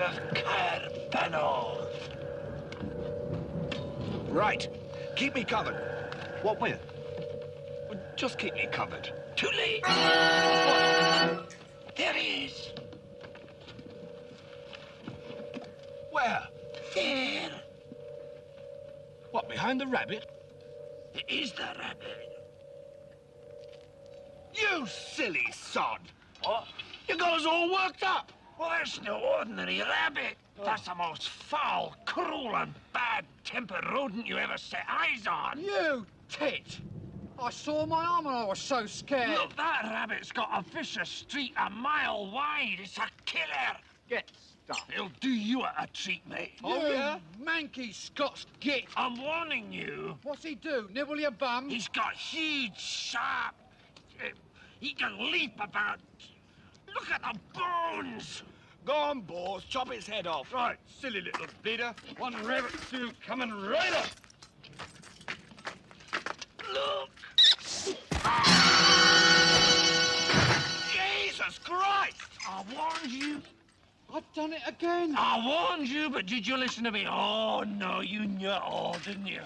BITCOIN-ETHEREUM-CARDANO. Right. Keep me covered. What with? Just keep me covered. Too late. There he is. Where? There. What, behind the rabbit? It is the rabbit. You silly sod! What? You got us all worked up! Well, that's no ordinary rabbit. That's the most foul, cruel, and bad-tempered rodent you ever set eyes on. You tit! I saw my arm and I was so scared. Look, that rabbit's got a vicious streak a mile wide. It's a killer. Get stuff. He'll do you a treat, mate. Oh, yeah? Manky Scots git. I'm warning you. What's he do? Nibble your bum? He's got huge, sharp... he can leap about... Look at the bones. Go on, boys, chop his head off. Right, silly little bleeder. One rabbit stew coming right up. Look. Jesus Christ! I warned you. I've done it again. I warned you, but did you listen to me? Oh, no, you knew it all, didn't you?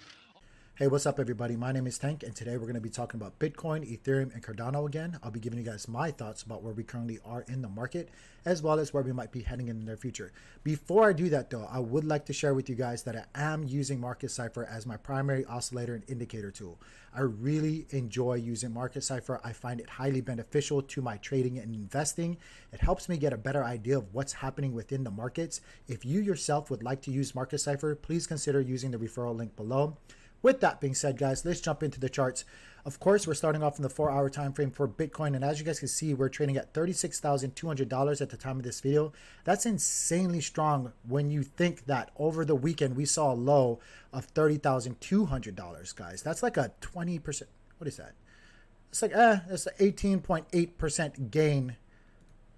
Hey, what's up everybody? My name is Tank and today we're going to be talking about Bitcoin, Ethereum, and Cardano again. I'll be giving you guys my thoughts about where we currently are in the market as well as where we might be heading in the near future. Before I do that though, I would like to share with you guys that I am using Market Cipher as my primary oscillator and indicator tool. I really enjoy using Market Cipher. I find it highly beneficial to my trading and investing. It helps me get a better idea of what's happening within the markets. If you yourself would like to use Market Cipher, please consider using the referral link below. With that being said, guys, let's jump into the charts. Of course, we're starting off in the 4-hour time frame for Bitcoin, and as you guys can see, we're trading at $36,200 at the time of this video. That's insanely strong when you think that over the weekend we saw a low of $30,200, guys. That's like a 20%. What is that? It's like it's an 18.8% gain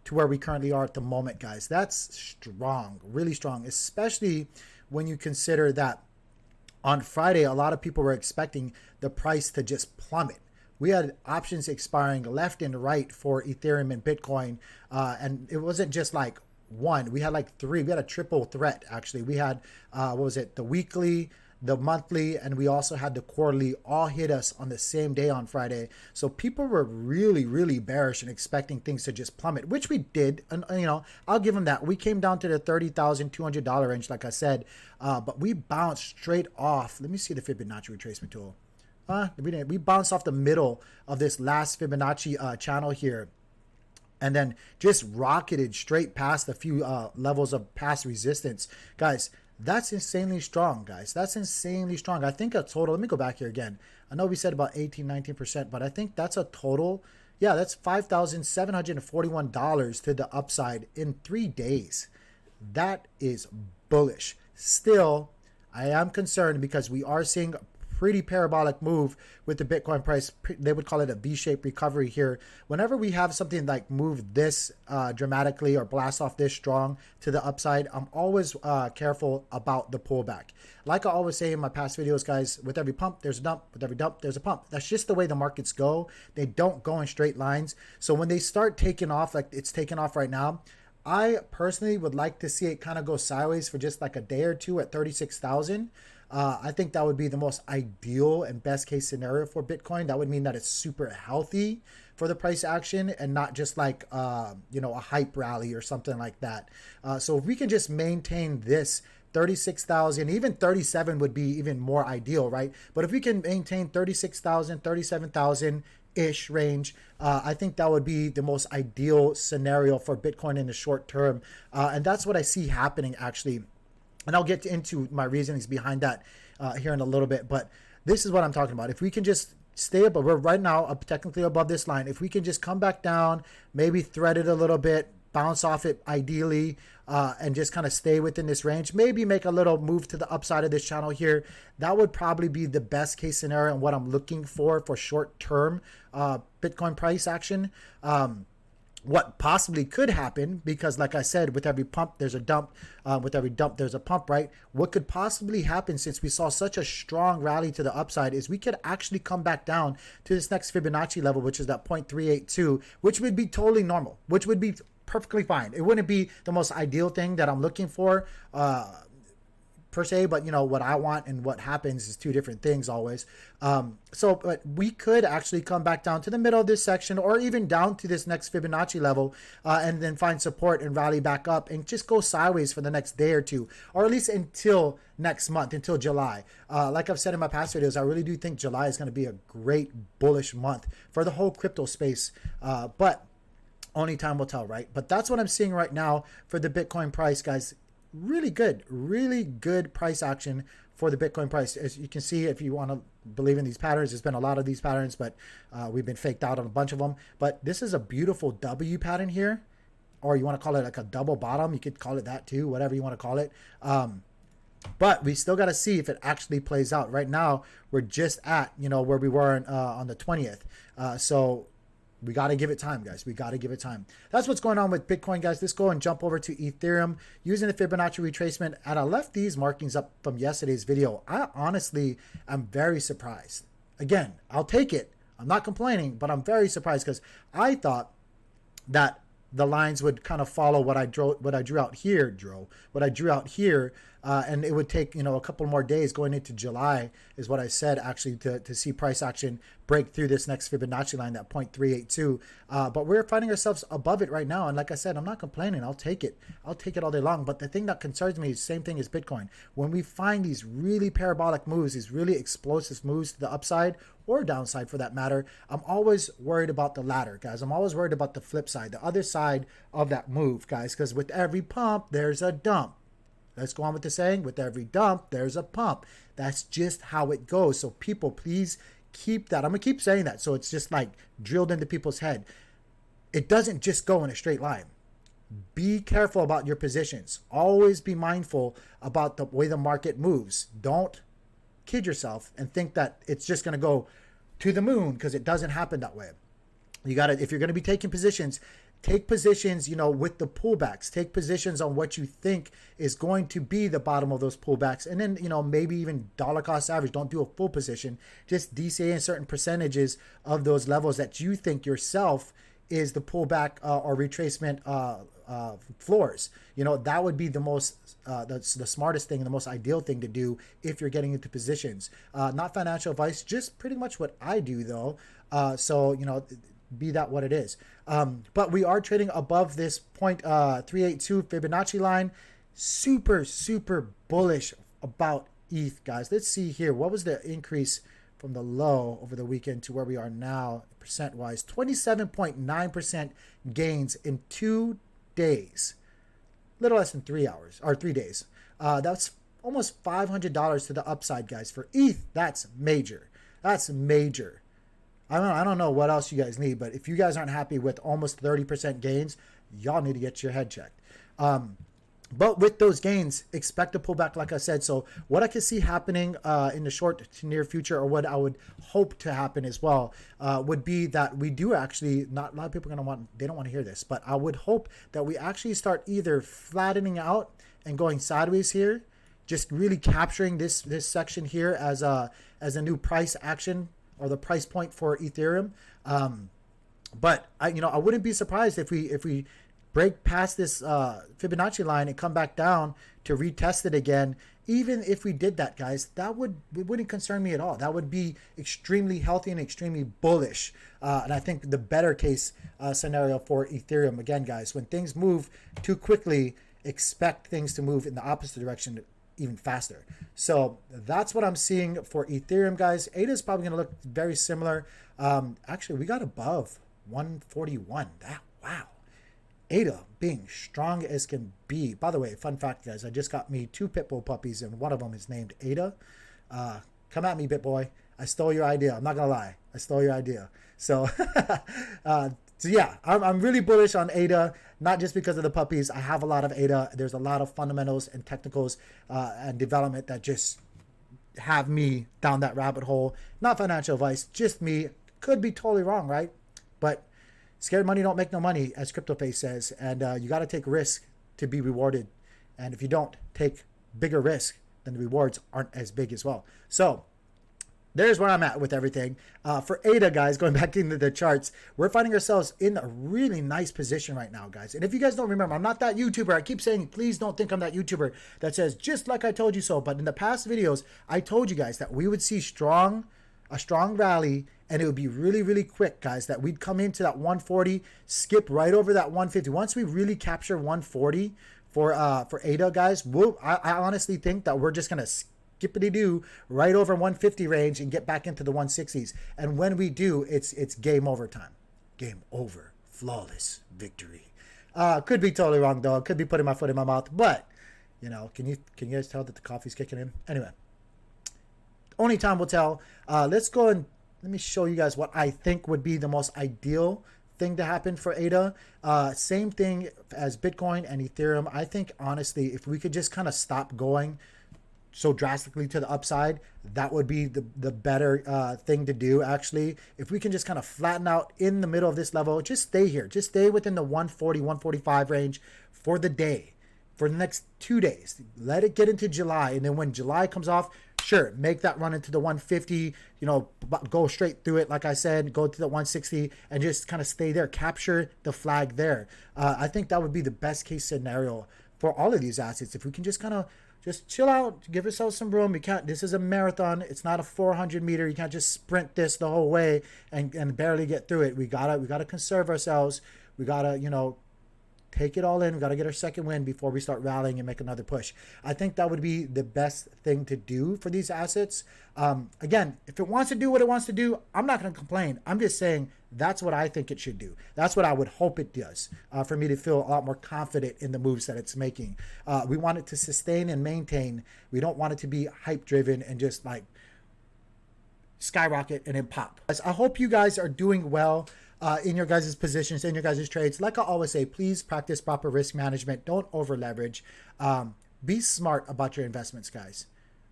to where we currently are at the moment, guys. That's strong, really strong, especially when you consider that on Friday, a lot of people were expecting the price to just plummet. We had options expiring left and right for Ethereum and Bitcoin. And it wasn't just like one. We had like three. We had a triple threat, actually. We had, what was it? The weekly, the monthly, and we also had the quarterly all hit us on the same day on Friday. So people were really, really bearish and expecting things to just plummet, which we did. And, you know, I'll give them that. We came down to the $30,200 range, like I said, but we bounced straight off. Let me see the Fibonacci retracement tool. We bounced off the middle of this last Fibonacci channel here, and then just rocketed straight past a few levels of past resistance. Guys, that's insanely strong, guys. That's insanely strong. I think a total, let me go back here again. I know we said about 18-19%, but I think that's a total. Yeah, that's $5,741 to the upside in 3 days. That is bullish. Still, I am concerned because we are seeing pretty parabolic move with the Bitcoin price. They would call it a V-shaped recovery here. Whenever we have something like move this dramatically or blast off this strong to the upside, I'm always careful about the pullback. Like I always say in my past videos, guys, with every pump, there's a dump. With every dump, there's a pump. That's just the way the markets go. They don't go in straight lines. So when they start taking off, like it's taking off right now, I personally would like to see it kind of go sideways for just like a day or two at 36,000. I think that would be the most ideal and best case scenario for Bitcoin. That would mean that it's super healthy for the price action and not just like, you know, a hype rally or something like that. So if we can just maintain this 36,000, even 37 would be even more ideal, right? But if we can maintain 36,000, 37,000 ish range, I think that would be the most ideal scenario for Bitcoin in the short term. And that's what I see happening actually. And I'll get into my reasonings behind that here in a little bit. But this is what I'm talking about. If we can just stay above, we're right now up technically above this line. If we can just come back down, maybe thread it a little bit, bounce off it ideally, and just kind of stay within this range, maybe make a little move to the upside of this channel here, that would probably be the best case scenario and what I'm looking for short term Bitcoin price action. What possibly could happen, because like I said, with every pump there's a dump, with every dump there's a pump, right? What could possibly happen, since we saw such a strong rally to the upside, is we could actually come back down to this next Fibonacci level, which is that 0.382, which would be totally normal, which would be perfectly fine. It wouldn't be the most ideal thing that I'm looking for, per se, but you know what I want and what happens is two different things always. But we could actually come back down to the middle of this section, or even down to this next Fibonacci level, and then find support and rally back up and just go sideways for the next day or two, or at least until next month, until July. Like I've said in my past videos, I really do think July is going to be a great bullish month for the whole crypto space. But only time will tell, right? But that's what I'm seeing right now for the Bitcoin price, guys. Really good price action for the Bitcoin price. As you can see, if you want to believe in these patterns, there's been a lot of these patterns, but we've been faked out on a bunch of them. But this is a beautiful W pattern here, or you want to call it like a double bottom. You could call it that too, whatever you want to call it. But we still got to see if it actually plays out. Right now, we're just at, you know, where we were on the 20th. So we got to give it time, guys. We got to give it time. That's what's going on with Bitcoin, guys. Let's go and jump over to Ethereum using the Fibonacci retracement. And I left these markings up from yesterday's video. I honestly am very surprised. Again, I'll take it. I'm not complaining, but I'm very surprised because I thought that the lines would kind of follow what I drew out here, and it would take, you know, a couple more days going into July is what I said, actually, to see price action break through this next Fibonacci line, that 0.382. But we're finding ourselves above it right now. And like I said, I'm not complaining. I'll take it. I'll take it all day long. But the thing that concerns me is the same thing as Bitcoin. When we find these really parabolic moves, these really explosive moves to the upside or downside for that matter, I'm always worried about the latter, guys. I'm always worried about the flip side, the other side of that move, guys, because with every pump, there's a dump. Let's go on with the saying, with every dump, there's a pump. That's just how it goes. So people, please keep that. I'm going to keep saying that. So it's just like drilled into people's head. It doesn't just go in a straight line. Be careful about your positions. Always be mindful about the way the market moves. Don't kid yourself and think that it's just going to go to the moon, because it doesn't happen that way. You got to, if you're going to be taking positions, take positions, you know, with the pullbacks. Take positions on what you think is going to be the bottom of those pullbacks. And then, you know, maybe even dollar cost average. Don't do a full position. Just DCA in certain percentages of those levels that you think yourself is the pullback or retracement floors. You know, that would be the most, that's the smartest thing and the most ideal thing to do if you're getting into positions. Not financial advice, just pretty much what I do though. So, you know, be that what it is. But we are trading above this 0.382 Fibonacci line. Super bullish about ETH, guys. Let's see here. What was the increase from the low over the weekend to where we are now percent wise? 27.9% gains in 2 days. Little less than 3 hours or 3 days. That's almost $500 to the upside, guys. For ETH, that's major. That's major. I don't know what else you guys need, but if you guys aren't happy with almost 30% gains, y'all need to get your head checked. But with those gains, expect a pullback, like I said. So what I can see happening in the short to near future, or what I would hope to happen as well, would be that we do actually, not a lot of people are going to want, they don't want to hear this, but I would hope that we actually start either flattening out and going sideways here, just really capturing this section here as a new price action, or the price point for Ethereum. But I wouldn't be surprised if we break past this Fibonacci line and come back down to retest it again. Even if we did that, guys, it wouldn't concern me at all. That would be extremely healthy and extremely bullish. And I think the better case scenario for Ethereum, again, guys, when things move too quickly, expect things to move in the opposite direction even faster. So that's what I'm seeing for Ethereum, guys. ADA is probably going to look very similar. Actually, we got above 141. Wow. ADA being strong as can be. By the way, fun fact, guys, I just got me 2 Pitbull puppies, and one of them is named ADA. Come at me, BitBoy. I stole your idea. I'm not going to lie. I stole your idea. So, so yeah, I'm really bullish on ADA, not just because of the puppies. I have a lot of ADA. There's a lot of fundamentals and technicals and development that just have me down that rabbit hole. Not financial advice, just me. Could be totally wrong, right? But scared money don't make no money, as CryptoFace says. And you got to take risk to be rewarded. And if you don't take bigger risk, then the rewards aren't as big as well. So there's where I'm at with everything. For ADA, guys, going back into the charts, we're finding ourselves in a really nice position right now, guys. And if you guys don't remember, I'm not that YouTuber. I keep saying, please don't think I'm that YouTuber that says, just like I told you so. But in the past videos, I told you guys that we would see a strong rally, and it would be really, really quick, guys, that we'd come into that 140, skip right over that 150. Once we really capture 140 for ADA, guys, I honestly think that we're just going to skippity-doo right over 150 range and get back into the 160s. And when we do, it's game over time. Game over. Flawless victory. Could be totally wrong, though. Could be putting my foot in my mouth. But, you know, can you guys tell that the coffee's kicking in? Anyway, only time will tell. Let's go and let me show you guys what I think would be the most ideal thing to happen for ADA. Same thing as Bitcoin and Ethereum. I think, honestly, if we could just kind of stop going so drastically to the upside, that would be the better thing to do, actually. If we can just kind of flatten out in the middle of this level, just stay here. Just stay within the 140, 145 range for the day, for the next 2 days. Let it get into July, and then when July comes off, sure, make that run into the 150, you know, go straight through it, like I said, go to the 160, and just kind of stay there, capture the flag there. I think that would be the best case scenario for all of these assets. If we can just kind of just chill out, give ourselves some room. This is a marathon. It's not a 400 meter. You can't just sprint this the whole way and barely get through it. We gotta conserve ourselves. We gotta, you know, take it all in. We got to get our second win before we start rallying and make another push. I think that would be the best thing to do for these assets. Again, if it wants to do what it wants to do, I'm not going to complain. I'm just saying that's what I think it should do. That's what I would hope it does for me to feel a lot more confident in the moves that it's making. We want it to sustain and maintain. We don't want it to be hype driven and just like skyrocket and then pop. I hope you guys are doing well in your guys' positions, in your guys' trades. Like I always say, please practice proper risk management. Don't over leverage. Be smart about your investments, guys.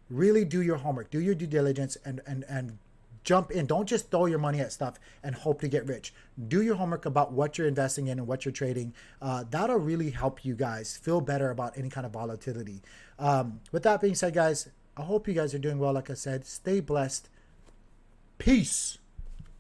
Really do your homework, do your due diligence, and jump in. Don't just throw your money at stuff and hope to get rich. Do your homework about what you're investing in and what you're trading. That'll really help you guys feel better about any kind of volatility. With that being said, guys, I hope you guys are doing well. Like I said, stay blessed. Peace.